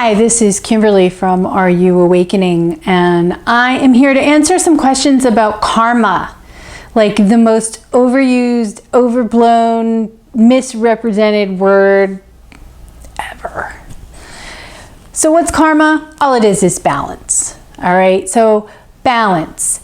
Hi, this is Kimberly from Are You Awakening? And I am here to answer some questions about karma, like the most overused, overblown, misrepresented word ever. So what's karma? All it is balance. All right, so balance.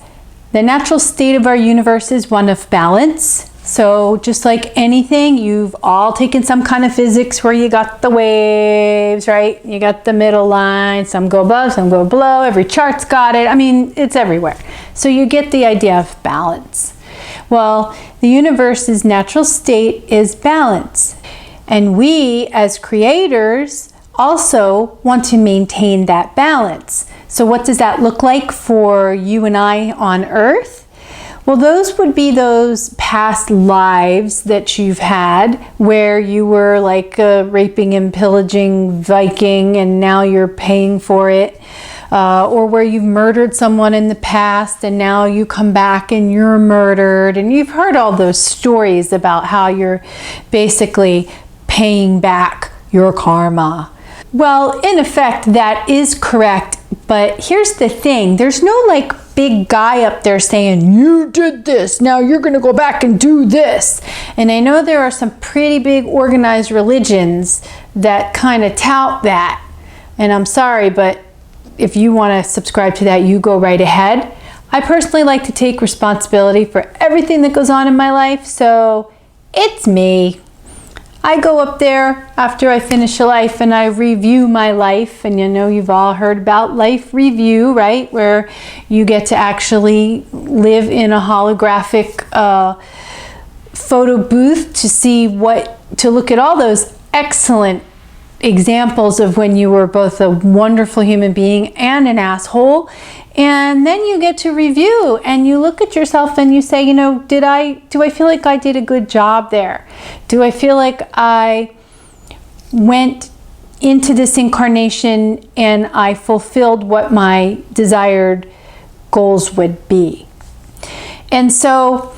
The natural state of our universe is one of balance. So just like anything, you've all taken some kind of physics where you got the waves, right? You got the middle line, some go above, some go below, every chart's got it. I mean, it's everywhere. So you get the idea of balance. Well, the universe's natural state is balance. And we as creators also want to maintain that balance. So what does that look like for you and I on Earth? Well, those would be those past lives that you've had where you were like a raping and pillaging Viking and now you're paying for it. Or where you've murdered someone in the past and now you come back and you're murdered. And you've heard all those stories about how you're basically paying back your karma. Well, in effect, that is correct. But here's the thing. There's no like big guy up there saying, you did this, now you're going to go back and do this. And I know there are some pretty big organized religions that kind of tout that. And I'm sorry, but if you want to subscribe to that, you go right ahead. I personally like to take responsibility for everything that goes on in my life. So it's me. I go up there after I finish a life and I review my life. And you know, you've all heard about life review, right? Where you get to actually live in a holographic photo booth to look at all those excellent examples of when you were both a wonderful human being and an asshole. And then you get to review and you look at yourself and you say, you know, do I feel like I did a good job there? Do I feel like I went into this incarnation and I fulfilled what my desired goals would be? And so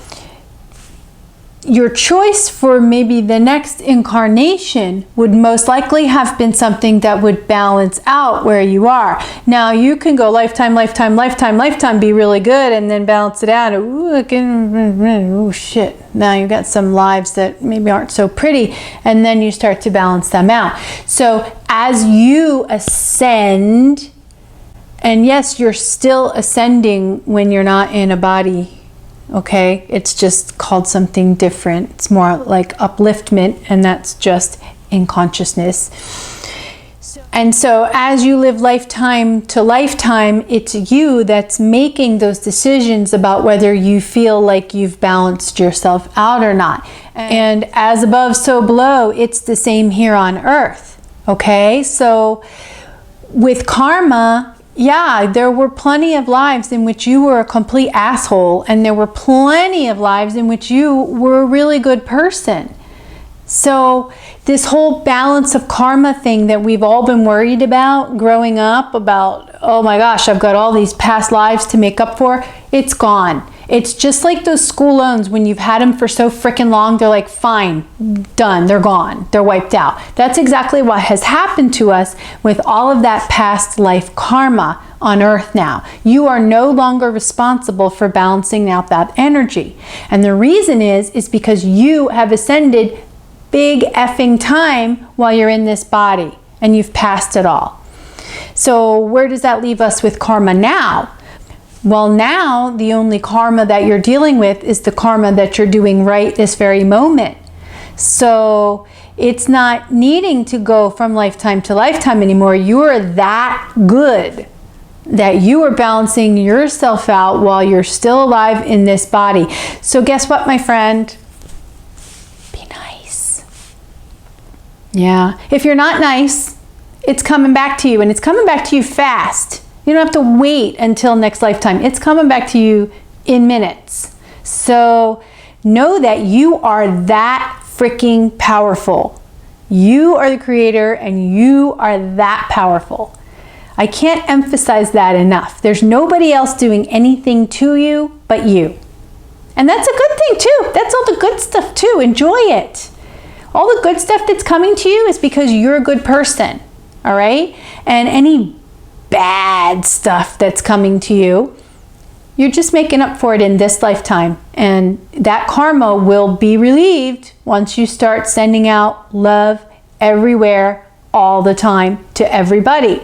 your choice for maybe the next incarnation would most likely have been something that would balance out where you are. Now you can go lifetime, lifetime, lifetime, lifetime, be really good and then balance it out. Ooh, shit. Now you got some lives that maybe aren't so pretty and then you start to balance them out. So as you ascend, and yes, you're still ascending when you're not in a body. Okay, it's just called something different. It's more like upliftment, and that's just in consciousness. And so as you live lifetime to lifetime, it's you that's making those decisions about whether you feel like you've balanced yourself out or not. And as above, so below, it's the same here on Earth. Okay, so with karma, yeah, there were plenty of lives in which you were a complete asshole, and there were plenty of lives in which you were a really good person. So this whole balance of karma thing that we've all been worried about growing up, about, oh my gosh, I've got all these past lives to make up for, it's gone. It's just like those school loans. When you've had them for so freaking long, they're like, fine, done, they're gone, they're wiped out. That's exactly what has happened to us with all of that past life karma on Earth now. You are no longer responsible for balancing out that energy. And the reason is because you have ascended big effing time while you're in this body and you've passed it all. So where does that leave us with karma now? Well, now the only karma that you're dealing with is the karma that you're doing right this very moment. So it's not needing to go from lifetime to lifetime anymore. You're that good that you are balancing yourself out while you're still alive in this body. So guess what, my friend? Be nice. Yeah. If you're not nice, it's coming back to you, and it's coming back to you fast. You don't have to wait until next lifetime. It's coming back to you in minutes. So know that you are that freaking powerful. You are the creator and you are that powerful. I can't emphasize that enough. There's nobody else doing anything to you but you. And that's a good thing too. That's all the good stuff too. Enjoy it. All the good stuff that's coming to you is because you're a good person. all right? And any bad stuff that's coming to you, you're just making up for it in this lifetime. And that karma will be relieved once you start sending out love everywhere, all the time, to everybody.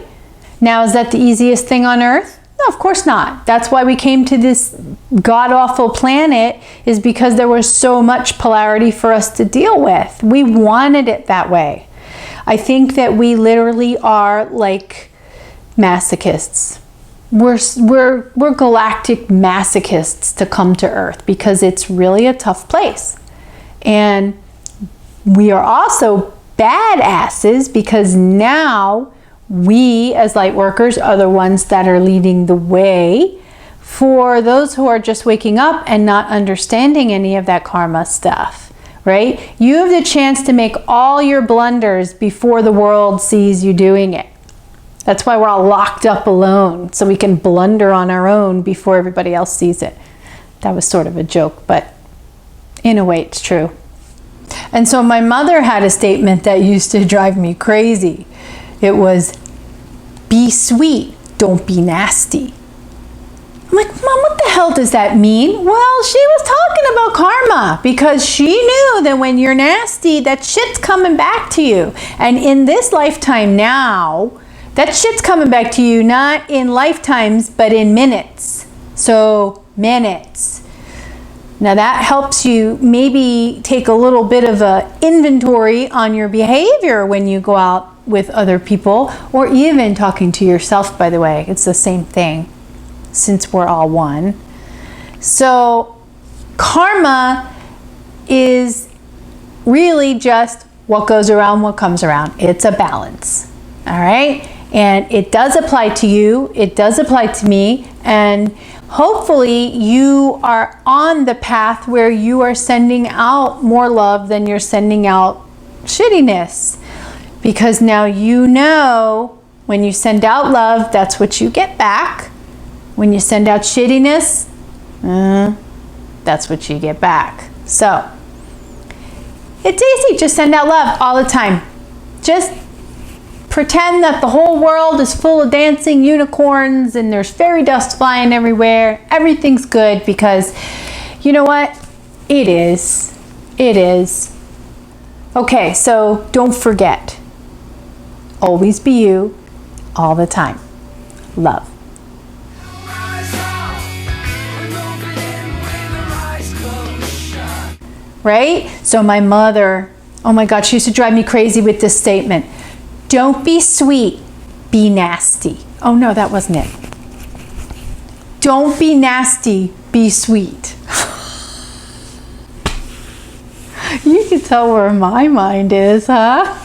Now, is that the easiest thing on earth? No, of course not. That's why we came to this god-awful planet, is because there was so much polarity for us to deal with. We wanted it that way. I think that we literally are like masochists. We're galactic masochists to come to Earth because it's really a tough place. And we are also badasses because now we as light workers are the ones that are leading the way for those who are just waking up and not understanding any of that karma stuff, right? You have the chance to make all your blunders before the world sees you doing it. That's why we're all locked up alone, so we can blunder on our own before everybody else sees it. That was sort of a joke, but in a way it's true. And so my mother had a statement that used to drive me crazy. It was, be sweet, don't be nasty. I'm like, Mom, what the hell does that mean? Well, she was talking about karma because she knew that when you're nasty, that shit's coming back to you. And in this lifetime now, that shit's coming back to you, not in lifetimes, but in minutes. So, minutes. Now that helps you maybe take a little bit of an inventory on your behavior when you go out with other people, or even talking to yourself, by the way. It's the same thing, since we're all one. So, karma is really just what goes around, what comes around. It's a balance, all right? And it does apply to you, it does apply to me, and hopefully you are on the path where you are sending out more love than you're sending out shittiness. Because now you know when you send out love, that's what you get back. When you send out shittiness, that's what you get back. So, it's easy, just send out love all the time. Just pretend that the whole world is full of dancing unicorns and there's fairy dust flying everywhere. Everything's good because, you know what? It is. It is. Okay, so don't forget. Always be you, all the time. Love. Right? So my mother, oh my God, she used to drive me crazy with this statement. Don't be sweet, be nasty. Oh no, that wasn't it. Don't be nasty, be sweet. You can tell where my mind is, huh?